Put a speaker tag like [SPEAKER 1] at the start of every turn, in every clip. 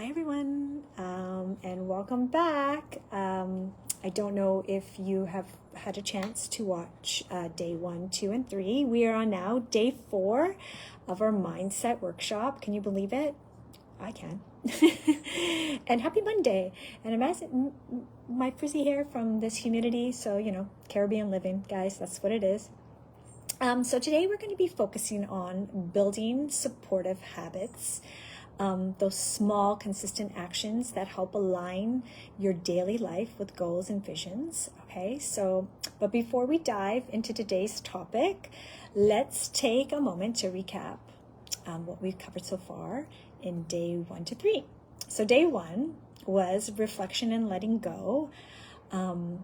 [SPEAKER 1] Hi everyone, and welcome back. I don't know if you have had a chance to watch day 1, 2, and 3. We are on now day 4 of our mindset workshop. Can you believe it? I can. And happy Monday. And imagine my frizzy hair from this humidity. So, Caribbean living, guys, that's what it is. So today we're going to be focusing on building supportive habits. Those small, consistent actions that help align your daily life with goals and visions. Okay, but before we dive into today's topic, let's take a moment to recap what we've covered so far in day 1 to 3. So day 1 was reflection and letting go.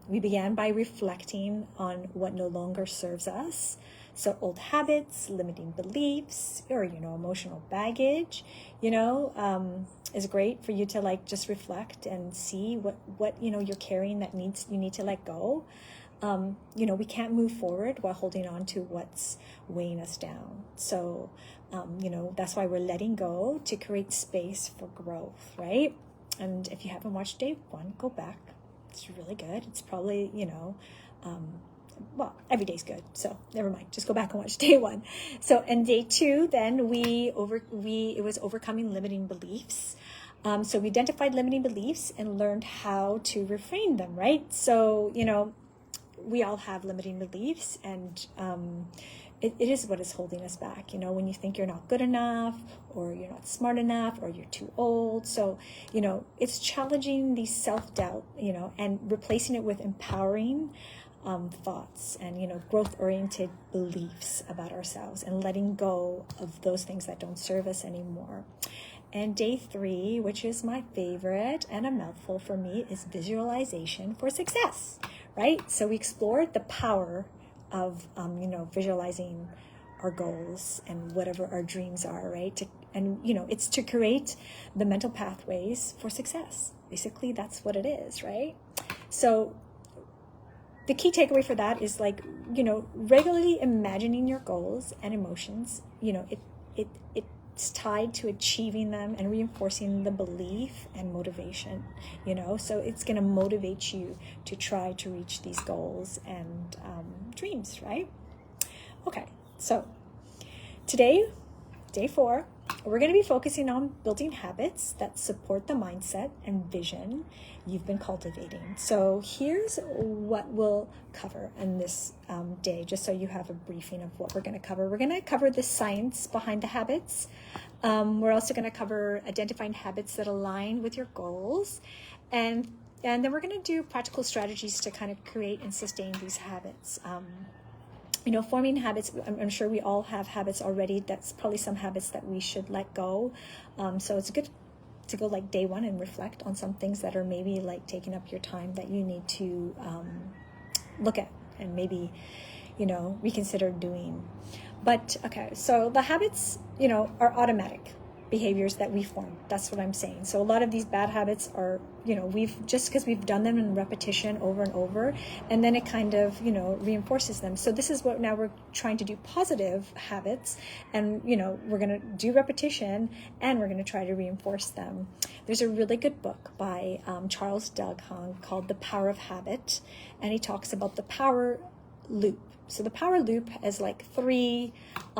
[SPEAKER 1] We began by reflecting on what no longer serves us. So old habits, limiting beliefs, or, emotional baggage, is great for you to just reflect and see what you're carrying that you need to let go. We can't move forward while holding on to what's weighing us down. So, that's why we're letting go to create space for growth, right? And if you haven't watched day 1, go back. It's really good. It's probably, every day's good. So never mind. Just go back and watch day 1. So in day 2, then it was overcoming limiting beliefs. So we identified limiting beliefs and learned how to reframe them, right? So, we all have limiting beliefs, and it is what is holding us back. When you think you're not good enough, or you're not smart enough, or you're too old. So, it's challenging the self-doubt, and replacing it with empowering thoughts and, growth-oriented beliefs about ourselves, and letting go of those things that don't serve us anymore. And day 3, which is my favorite and a mouthful for me, is visualization for success, right? So we explored the power of, visualizing our goals and whatever our dreams are, right? It's to create the mental pathways for success. Basically, that's what it is, right? So the key takeaway for that is regularly imagining your goals and emotions. It's tied to achieving them and reinforcing the belief and motivation, so it's going to motivate you to try to reach these goals and dreams, right? Okay, so today, day 4, we're going to be focusing on building habits that support the mindset and vision you've been cultivating. So here's what we'll cover in this day, just so you have a briefing of what we're going to cover. We're going to cover the science behind the habits. We're also going to cover identifying habits that align with your goals. And then we're going to do practical strategies to kind of create and sustain these habits. Forming habits, I'm sure we all have habits already. That's probably some habits that we should let go. So it's good to go day 1 and reflect on some things that are maybe taking up your time that you need to look at and maybe, reconsider doing. But okay, so the habits, are automatic behaviors that we form. That's what I'm saying. So a lot of these bad habits are, because we've done them in repetition over and over, and then it kind of, reinforces them. So this is what now we're trying to do, positive habits, and, we're going to do repetition, and we're going to try to reinforce them. There's a really good book by Charles Duhigg called The Power of Habit, and he talks about the power loop. So the power loop has 3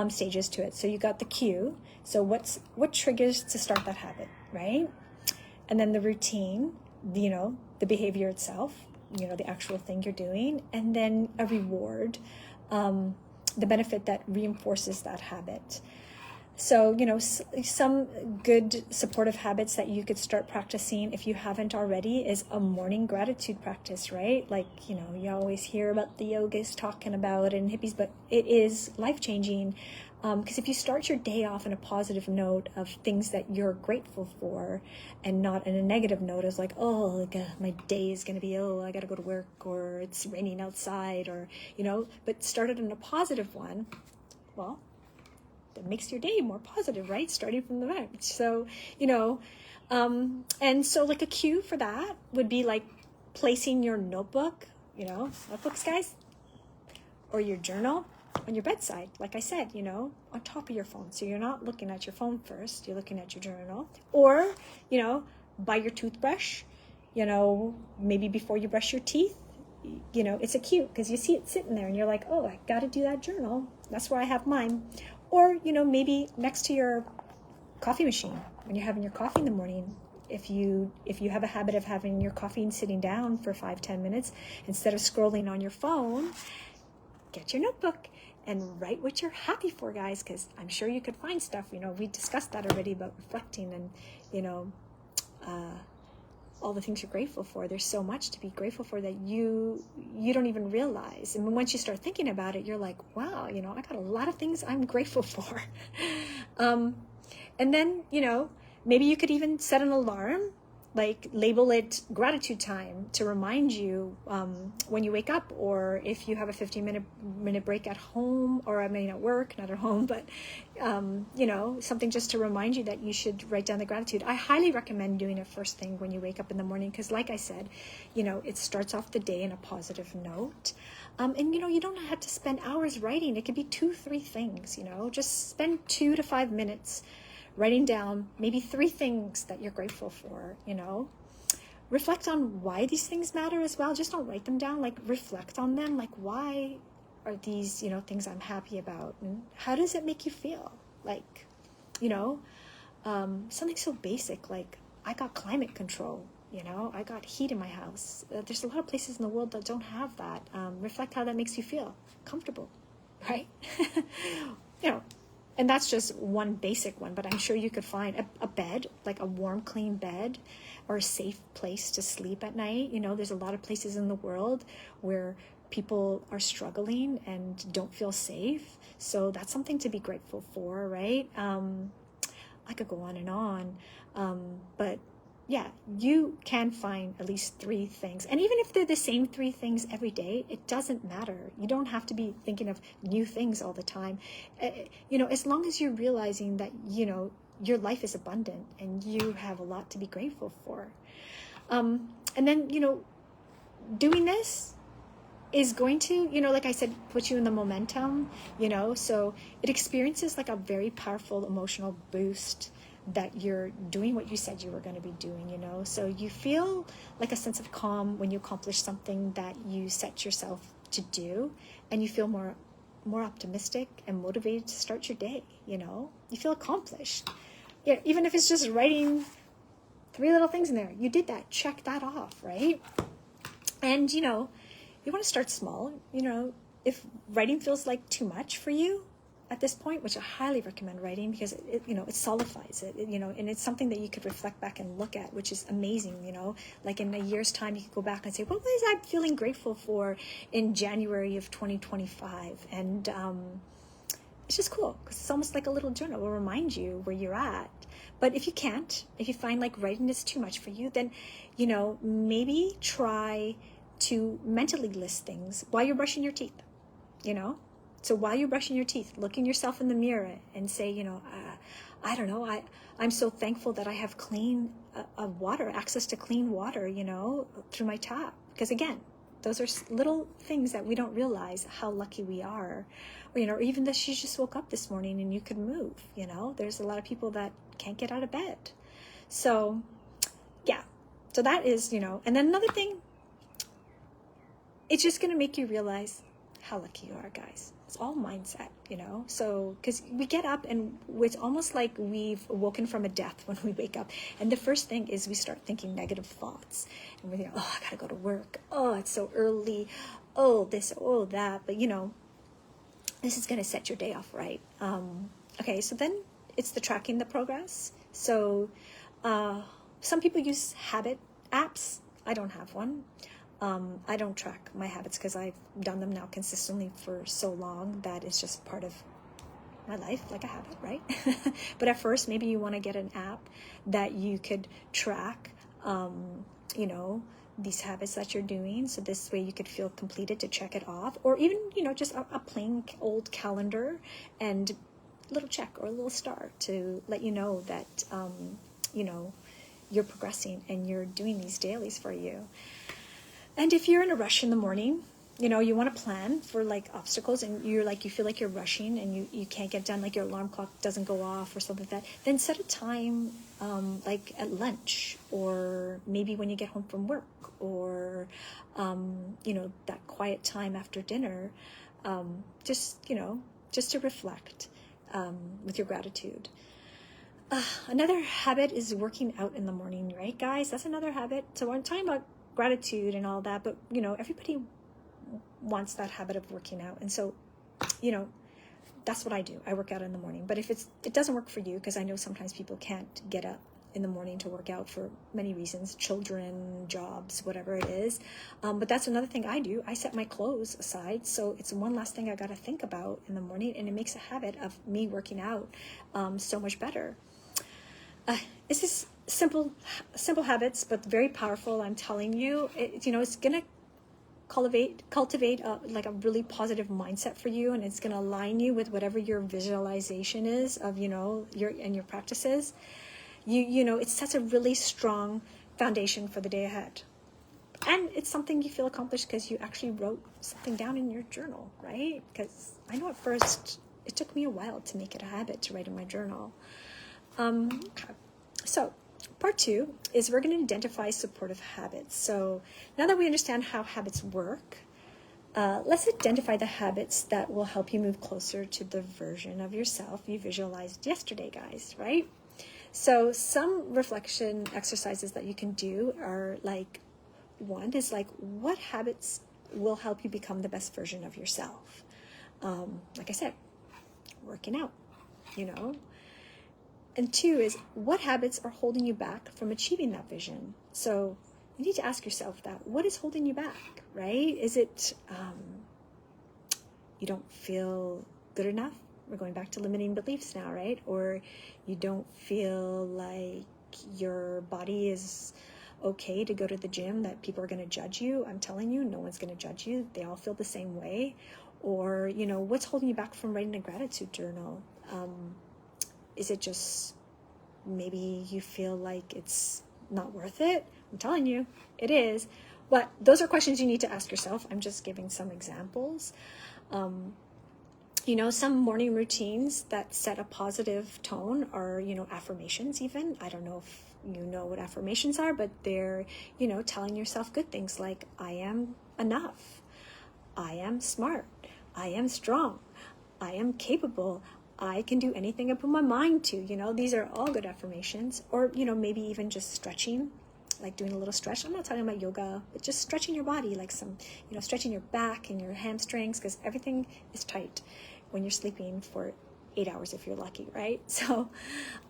[SPEAKER 1] stages to it. So you got the cue. So what triggers to start that habit, right? And then the routine, the behavior itself, the actual thing you're doing, and then a reward, the benefit that reinforces that habit. So, some good supportive habits that you could start practicing if you haven't already is a morning gratitude practice, right? You always hear about the yogas talking about it and hippies, but it is life-changing. Because if you start your day off on a positive note of things that you're grateful for, and not in a negative note as my day is going to be, I got to go to work, or it's raining outside, or, but start it in a positive one, well, that makes your day more positive, right? Starting from the right. So, and so a cue for that would be placing your notebook, notebooks, guys, or your journal on your bedside, like I said, you know, on top of your phone. So you're not looking at your phone first, you're looking at your journal. Or, you know, by your toothbrush, you know, maybe before you brush your teeth, you know, it's a cute because you see it sitting there and you're like, oh, I got to do that journal. That's where I have mine. Or, you know, maybe next to your coffee machine when you're having your coffee in the morning. If you have a habit of having your coffee and sitting down for 5-10 minutes instead of scrolling on your phone, get your notebook and write what you're happy for, guys, because I'm sure you could find stuff. You know, we discussed that already about reflecting and, you know, all the things you're grateful for. There's so much to be grateful for that you don't even realize. And once you start thinking about it, you're like, wow, you know, I got a lot of things I'm grateful for. And then, you know, maybe you could even set an alarm, like label it gratitude time to remind you when you wake up, or if you have a 15-minute break at home, or I mean at work, not at home, but you know, something just to remind you that you should write down the gratitude. I highly recommend doing it first thing when you wake up in the morning, because like I said, you know, it starts off the day in a positive note. And you know, you don't have to spend hours writing. It could be 2-3 things, you know, just spend 2 to 5 minutes writing down maybe 3 things that you're grateful for, you know. Reflect on why these things matter as well. Just don't write them down, like reflect on them. Like, why are these, you know, things I'm happy about? And how does it make you feel? Like, you know, something so basic, like I got climate control, you know, I got heat in my house. There's a lot of places in the world that don't have that. Reflect how that makes you feel comfortable, right? You know, and that's just one basic one, but I'm sure you could find a bed, like a warm, clean bed, or a safe place to sleep at night. You know, there's a lot of places in the world where people are struggling and don't feel safe. So that's something to be grateful for, right? I could go on and on, but yeah, you can find at least 3 things. And even if they're the same 3 things every day, it doesn't matter. You don't have to be thinking of new things all the time. You know, as long as you're realizing that, you know, your life is abundant and you have a lot to be grateful for. And then, you know, doing this is going to, you know, like I said, put you in the momentum, you know, so it experiences like a very powerful emotional boost that you're doing what you said you were going to be doing, you know. So you feel like a sense of calm when you accomplish something that you set yourself to do, and you feel more optimistic and motivated to start your day, you know. You feel accomplished. Yeah, even if it's just writing 3 little things in there. You did that. Check that off, right? And, you know, you want to start small. You know, if writing feels like too much for you at this point, which I highly recommend writing, because it you know, it solidifies it, you know, and it's something that you could reflect back and look at, which is amazing, you know. Like in a year's time, you could go back and say, what was I feeling grateful for in January of 2025? And it's just cool, because it's almost like a little journal. It will remind you where you're at. But if you can't, if you find like writing is too much for you, then, you know, maybe try to mentally list things while you're brushing your teeth, you know. So while you're brushing your teeth, look in yourself in the mirror and say, you know, I don't know, I'm so thankful that I have clean water, access to clean water, you know, through my tap. Because again, those are little things that we don't realize how lucky we are. Or, you know, or even that she just woke up this morning and you could move, you know. There's a lot of people that can't get out of bed. So, yeah. So that is, you know, and then another thing, it's just going to make you realize how lucky you are, guys. It's all mindset, you know. So, because we get up and it's almost like we've woken from a death when we wake up. And the first thing is we start thinking negative thoughts. And we're thinking, oh, I got to go to work. Oh, it's so early. Oh, this, oh, that. But, you know, this is going to set your day off right. Okay, so then it's the tracking the progress. So some people use habit apps. I don't have one. I don't track my habits because I've done them now consistently for so long that it's just part of my life, like a habit, right? But at first, maybe you want to get an app that you could track, you know, these habits that you're doing. So this way you could feel completed to check it off. Or even, you know, just a plain old calendar and a little check or a little star to let you know that, you know, you're progressing and you're doing these dailies for you. And if you're in a rush in the morning, you want to plan for like obstacles, and you feel like you're rushing and you can't get done, like your alarm clock doesn't go off or something like that, then set a time, like at lunch, or maybe when you get home from work, or that quiet time after dinner, just to reflect, with your gratitude. Another habit is working out in the morning, right, guys? That's another habit. So I'm talking about gratitude and all that, but everybody wants that habit of working out. And so, that's what I do. I work out in the morning. But if it doesn't work for you, because I know sometimes people can't get up in the morning to work out for many reasons, children, jobs, whatever it is. But that's another thing I do. I set my clothes aside. So it's one last thing I got to think about in the morning. And it makes a habit of me working out so much better. It's just simple habits, but very powerful. I'm telling you, it's going to cultivate like a really positive mindset for you, and it's going to align you with whatever your visualization is of your practices. It sets a really strong foundation for the day ahead, and it's something you feel accomplished because you actually wrote something down in your journal, right? Because I know at first it took me a while to make it a habit to write in my journal. Okay. So part 2 is we're going to identify supportive habits. So now that we understand how habits work, let's identify the habits that will help you move closer to the version of yourself you visualized yesterday, guys, right? So some reflection exercises that you can do are like, one is like, what habits will help you become the best version of yourself? Like I said, working out, And 2 is, what habits are holding you back from achieving that vision? So you need to ask yourself that. What is holding you back, right? Is it you don't feel good enough? We're going back to limiting beliefs now, right? Or you don't feel like your body is okay to go to the gym, that people are going to judge you. I'm telling you, no one's going to judge you. They all feel the same way. Or, what's holding you back from writing a gratitude journal? Is it just maybe you feel like it's not worth it? I'm telling you, it is. But those are questions you need to ask yourself. I'm just giving some examples. Some morning routines that set a positive tone are, affirmations even. I don't know if you know what affirmations are, but they're, telling yourself good things like, I am enough, I am smart, I am strong, I am capable, I can do anything I put my mind to. These are all good affirmations. Or, maybe even just stretching, like doing a little stretch. I'm not talking about yoga, but just stretching your body, like some, stretching your back and your hamstrings, because everything is tight when you're sleeping for 8 hours if you're lucky, right? So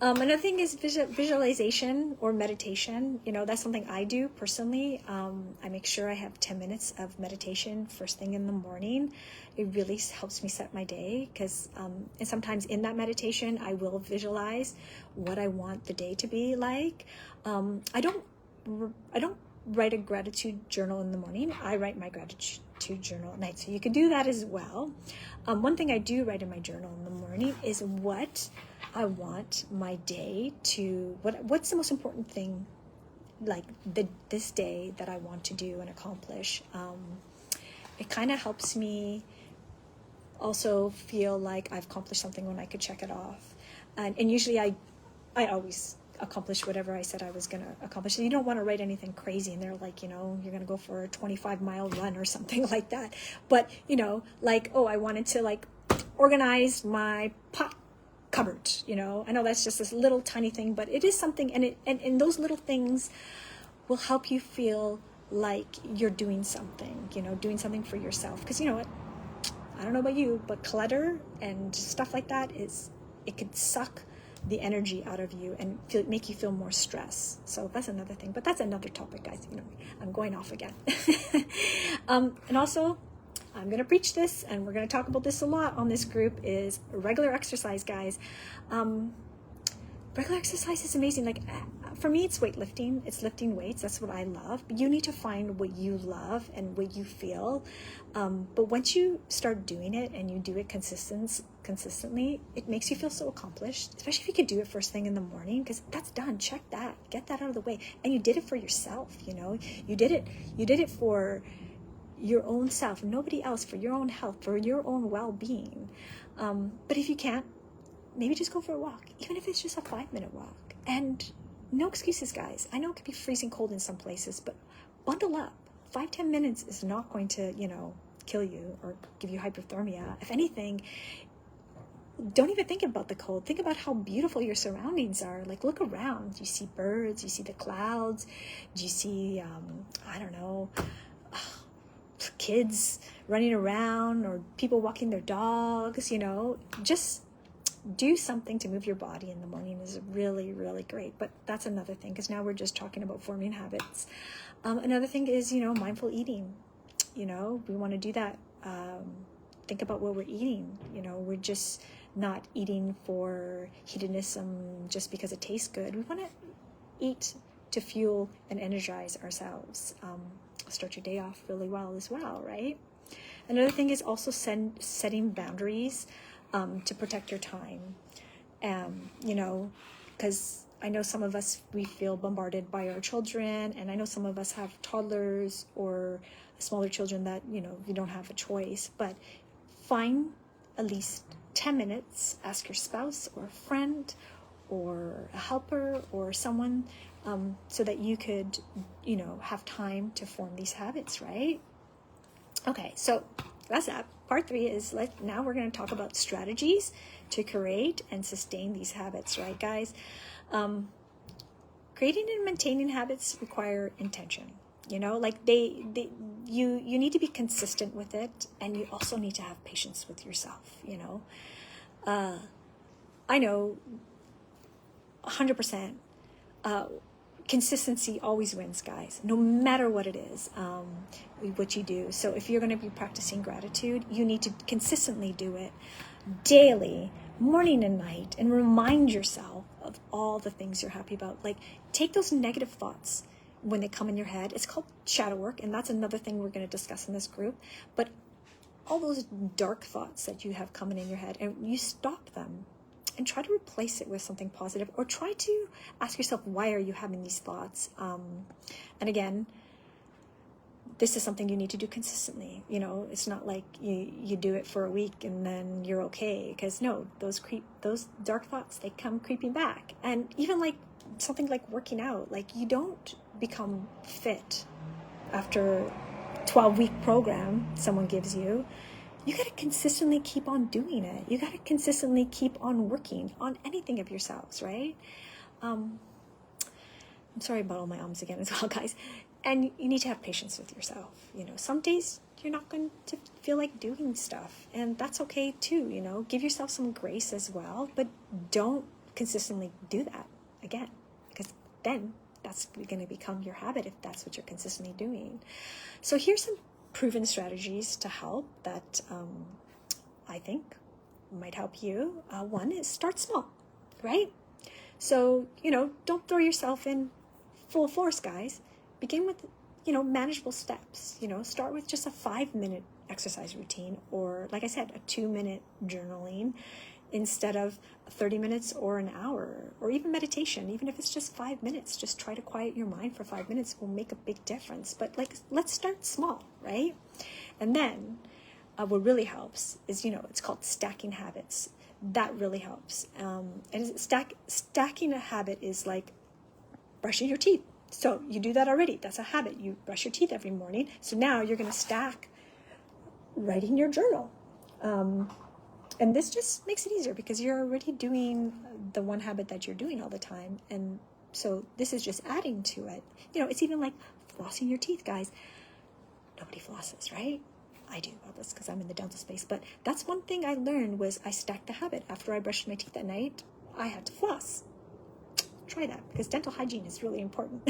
[SPEAKER 1] another thing is visualization or meditation. That's something I do personally. I make sure I have 10 minutes of meditation first thing in the morning. It really helps me set my day, because and sometimes in that meditation I will visualize what I want the day to be like. I don't write a gratitude journal in the morning. I write my gratitude journal at night, so you can do that as well. One thing I do write in my journal in the morning is what I want my day to, what's the most important thing, like this day, that I want to do and accomplish. It kind of helps me also feel like I've accomplished something when I could check it off. And usually I always accomplish whatever I said I was going to accomplish. And you don't want to write anything crazy in there, like, you're going to go for a 25-mile run or something like that. But, like, I wanted to, like, organize my pot cupboard, I know that's just this little tiny thing, but it is something, and those little things will help you feel like you're doing something, doing something for yourself. Because you know what? I don't know about you, but clutter and stuff like that it could suck the energy out of you and make you feel more stress. So that's another thing, but that's another topic, guys. I'm going off again. And also, I'm going to preach this, and we're going to talk about this a lot on this group, is regular exercise, guys. Regular exercise is amazing. Like, for me, it's weightlifting. It's lifting weights. That's what I love. But you need to find what you love and what you feel. But once you start doing it and you do it consistently, it makes you feel so accomplished, especially if you could do it first thing in the morning, because that's done. Check that. Get that out of the way. And you did it for yourself, You did it for your own self, nobody else, for your own health, for your own well-being. But if you can't, maybe just go for a walk, even if it's just a 5-minute walk. And no excuses, guys. I know it can be freezing cold in some places, but bundle up. 5-10 minutes is not going to, kill you or give you hypothermia. If anything, don't even think about the cold. Think about how beautiful your surroundings are. Like, look around. You see birds, you see the clouds, you see, I don't know, kids running around or people walking their dogs, just do something to move your body in the morning is really, really great. But that's another thing, because now we're just talking about forming habits. Another thing is, mindful eating. We want to do that. Think about what we're eating. We're just not eating for hedonism just because it tastes good. We want to eat to fuel and energize ourselves. Start your day off really well as well, right? Another thing is also setting boundaries to protect your time. Because I know some of us, we feel bombarded by our children, and I know some of us have toddlers or smaller children that, we don't have a choice. But find at least 10 minutes, ask your spouse or a friend or a helper or someone so that you could, have time to form these habits, right? Okay, so that's that. Part 3 is now we're going to talk about strategies to create and sustain these habits, right, guys? Creating and maintaining habits require intention. You need to be consistent with it, and you also need to have patience with yourself. I know 100%. Consistency always wins, guys, no matter what it is, what you do. So if you're going to be practicing gratitude, you need to consistently do it daily, morning and night, and remind yourself of all the things you're happy about. Like, take those negative thoughts when they come in your head. It's called shadow work, and that's another thing we're going to discuss in this group. But all those dark thoughts that you have coming in your head, and you stop them and try to replace it with something positive, or try to ask yourself, why are you having these thoughts? And again, this is something you need to do consistently. It's not like you do it for a week and then you're okay, because no, those dark thoughts, they come creeping back. And even like something like working out, like, you don't become fit after 12-week program someone gives you. You got to consistently keep on doing it. You got to consistently keep on working on anything of yourselves, right? I'm sorry about all my ums again as well, guys. And you need to have patience with yourself. Some days you're not going to feel like doing stuff, and that's okay too. Give yourself some grace as well, but don't consistently do that again, because then that's going to become your habit if that's what you're consistently doing. So here's some proven strategies to help that I think might help you. One is start small, right? So, don't throw yourself in full force, guys. Begin with, manageable steps. Start with just a 5-minute exercise routine, or like I said, a 2-minute journaling instead of 30 minutes or an hour, or even meditation. Even if it's just 5 minutes, just try to quiet your mind for 5 minutes. Will make a big difference. But let's start small, right? And then what really helps is, it's called stacking habits. That really helps. And stacking a habit is like brushing your teeth. So you do that already. That's a habit. You brush your teeth every morning. So now you're going to stack writing your journal. And this just makes it easier because you're already doing the one habit that you're doing all the time. And so this is just adding to it. It's even like flossing your teeth, guys. Nobody flosses, right? I do, about this because I'm in the dental space. But that's one thing I learned was I stacked the habit. After I brushed my teeth at night, I had to floss. Try that, because dental hygiene is really important.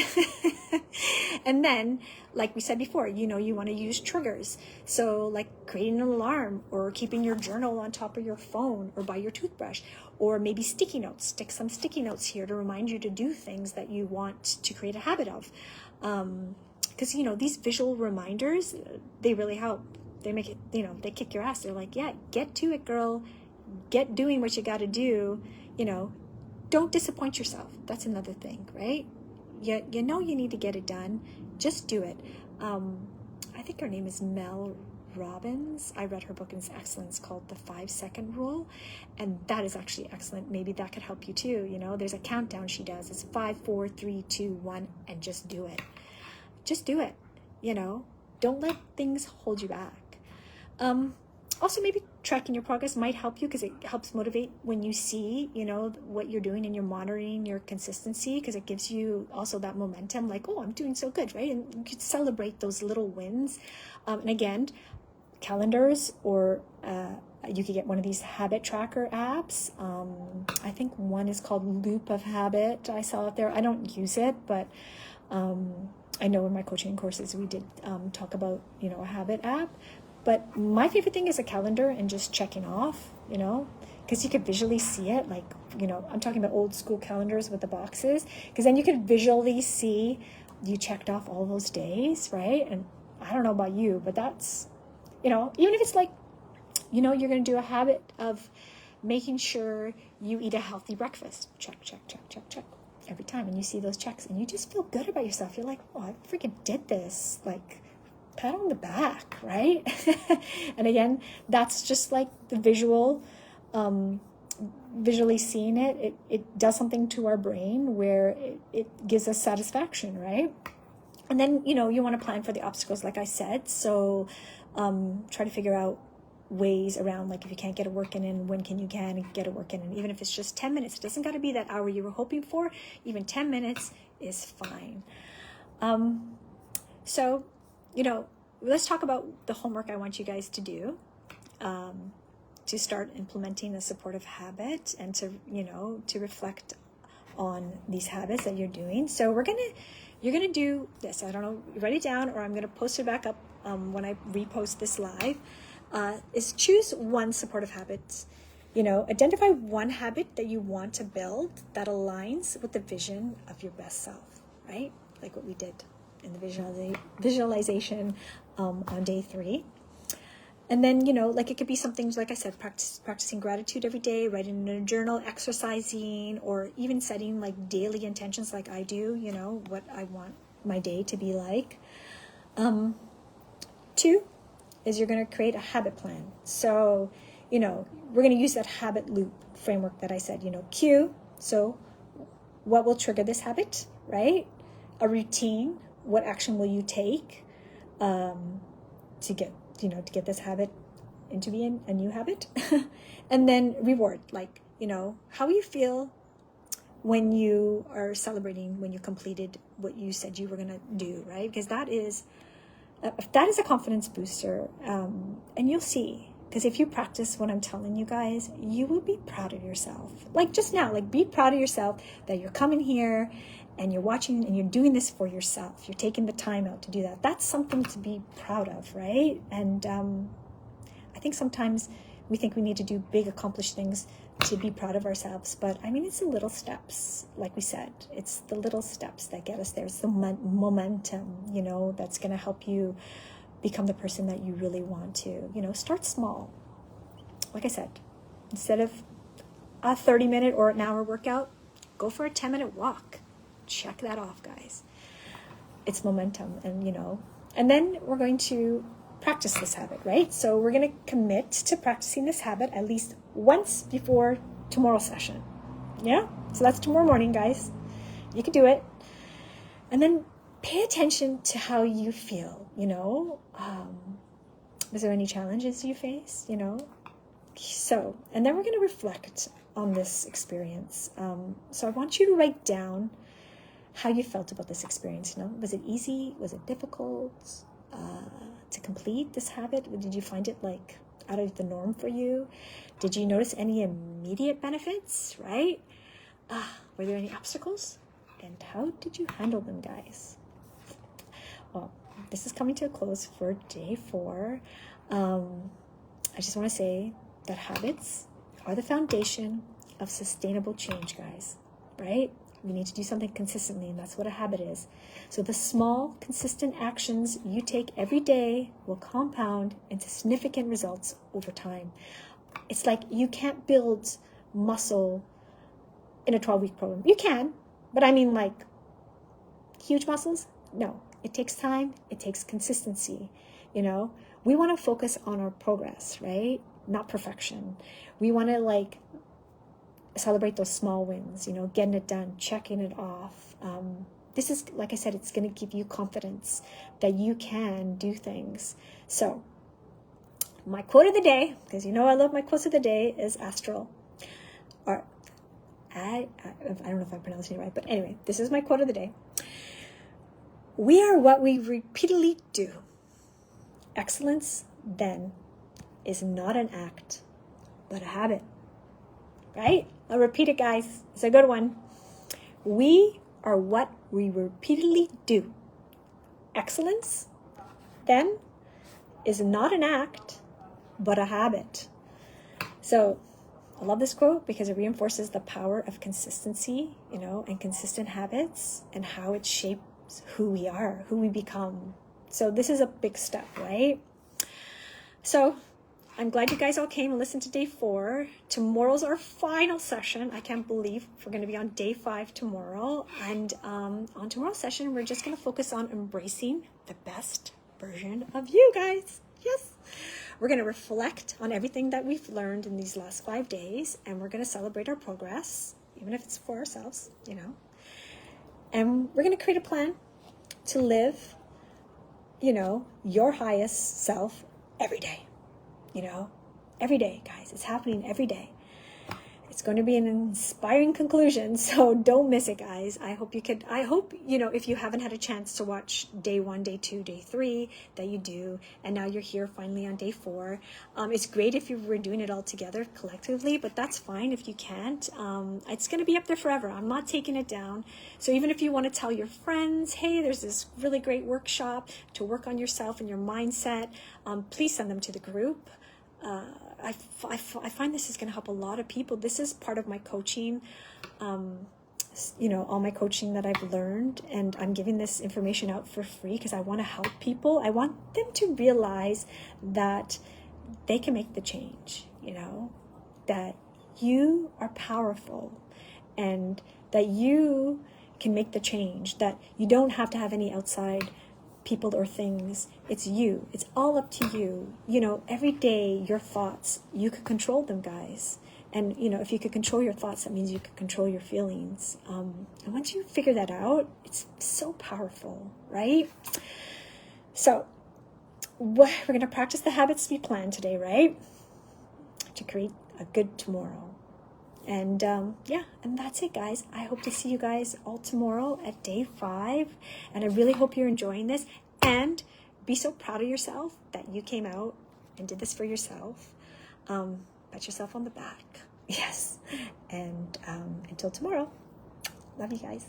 [SPEAKER 1] And then, like we said before, you want to use triggers. So like creating an alarm, or keeping your journal on top of your phone or by your toothbrush, or maybe sticky notes. Stick some sticky notes here to remind you to do things that you want to create a habit of. Because, these visual reminders, they really help. They make it, they kick your ass. They're like, yeah, get to it, girl. Get doing what you got to do, Don't disappoint yourself. That's another thing, right? You know you need to get it done. Just do it. I think her name is Mel Robbins. I read her book and it's excellent. It's called The 5-Second Rule. And that is actually excellent. Maybe that could help you too. You know, there's a countdown she does. It's 5, 4, 3, 2, 1, and just do it. Just do it. You know, don't let things hold you back. Also, maybe tracking your progress might help you because it helps motivate when you see, you know, what you're doing and you're monitoring your consistency, because it gives you also that momentum, like, oh, I'm doing so good, right? And you could celebrate those little wins. And again, calendars, or you could get one of these habit tracker apps. I think one is called Loop of Habit. I saw it there. I don't use it, but I know in my coaching courses we did talk about, you know, a habit app. But my favorite thing is a calendar and just checking off, you know, because you could visually see it. Like, you know, I'm talking about old school calendars with the boxes, because then you could visually see you checked off all those days, right? And I don't know about you, but that's, you know, even if it's like, you know, you're going to do a habit of making sure you eat a healthy breakfast. Check, check, check, check, check. Every time. And you see those checks and you just feel good about yourself. You're like, oh, I freaking did this. Like, pat on the back, right? And again, that's just like the visual, visually seeing it. It does something to our brain where it gives us satisfaction, right? And then, you know, you want to plan for the obstacles, like I said. So try to figure out ways around, like if you can't get a work in, when can you get a work in? And even if it's just 10 minutes, it doesn't got to be that hour you were hoping for. Even 10 minutes is fine. So, you know, let's talk about the homework I want you guys to do to start implementing a supportive habit and to, you know, to reflect on these habits that you're doing. So you're going to do this. I don't know, write it down, or I'm going to post it back up when I repost this live. Is choose one supportive habit. You know, identify one habit that you want to build that aligns with the vision of your best self, right? Like what we did in the visualization on day 3. And then, you know, like it could be something, like I said, practicing gratitude every day, writing in a journal, exercising, or even setting like daily intentions like I do, you know, what I want my day to be like. 2 is you're going to create a habit plan. So, you know, we're going to use that habit loop framework that I said, you know, Q. So what will trigger this habit, right? A routine. What action will you take to get this habit into being a new habit? And then reward, like, you know, how you feel when you are celebrating, when you completed what you said you were going to do, right? Because that is a confidence booster. And you'll see, because if you practice what I'm telling you guys, you will be proud of yourself. Like just now, like be proud of yourself that you're coming here and you're watching and you're doing this for yourself. You're taking the time out to do that. That's something to be proud of, right? And I think sometimes we think we need to do big accomplished things to be proud of ourselves. But I mean, it's the little steps, like we said. It's the little steps that get us there. It's the momentum, you know, that's going to help you become the person that you really want to. You know, start small. Like I said, instead of a 30-minute or an hour workout, go for a 10-minute walk. Check that off, guys. It's momentum. And, you know, and then we're going to practice this habit, right? So we're going to commit to practicing this habit at least once before tomorrow's session. Yeah? So that's tomorrow morning, guys. You can do it. And then pay attention to how you feel, you know. Is there any challenges you face, you know? So, and then we're going to reflect on this experience. So I want you to write down how you felt about this experience. You know, was it easy? Was it difficult to complete this habit? Did you find it like out of the norm for you? Did you notice any immediate benefits, right? Were there any obstacles? And how did you handle them, guys? Well, this is coming to a close for day 4. I just want to say that habits are the foundation of sustainable change, guys, right? We need to do something consistently, and that's what a habit is. So the small, consistent actions you take every day will compound into significant results over time. It's like you can't build muscle in a 12-week program. You can, but I mean like huge muscles? No. It takes time. It takes consistency. You know, we want to focus on our progress, right? Not perfection. We want to like celebrate those small wins, you know, getting it done, checking it off. This is, like I said, it's going to give you confidence that you can do things. So my quote of the day, because you know I love my quotes of the day, is Astral. Or I don't know if I'm pronouncing it right, but anyway, this is my quote of the day. We are what we repeatedly do. Excellence, then, is not an act, but a habit. Right? I'll repeat it, guys. It's a good one. We are what we repeatedly do. Excellence, then, is not an act, but a habit. So I love this quote because it reinforces the power of consistency, you know, and consistent habits and how it shapes who we are, who we become. So this is a big step, right? So I'm glad you guys all came and listened to day 4. Tomorrow's our final session. I can't believe we're going to be on day 5 tomorrow. And on tomorrow's session, we're just going to focus on embracing the best version of you guys. Yes. We're going to reflect on everything that we've learned in these last 5 days. And we're going to celebrate our progress, even if it's for ourselves, you know. And we're going to create a plan to live, you know, your highest self every day. You know, every day, guys. It's happening every day. It's going to be an inspiring conclusion, so don't miss it, guys. I hope, you know, if you haven't had a chance to watch day 1, day 2, day 3, that you do. And now you're here finally on day 4. It's great if you were doing it all together collectively, but that's fine if you can't. It's going to be up there forever. I'm not taking it down. So even if you want to tell your friends, hey, there's this really great workshop to work on yourself and your mindset, please send them to the group. I find this is going to help a lot of people. This is part of my coaching, you know, all my coaching that I've learned, and I'm giving this information out for free because I want to help people. I want them to realize that they can make the change, you know, that you are powerful and that you can make the change, that you don't have to have any outside people or things. It's you. It's all up to you. You know, every day your thoughts, you could control them, guys. And, you know, if you could control your thoughts, that means you could control your feelings. And once you figure that out, it's so powerful, right? So we're going to practice the habits we planned today, right? To create a good tomorrow. And yeah, and that's it, guys. I hope to see you guys all tomorrow at day 5. And I really hope you're enjoying this. And be so proud of yourself that you came out and did this for yourself. Pat yourself on the back. Yes. And until tomorrow, love you guys.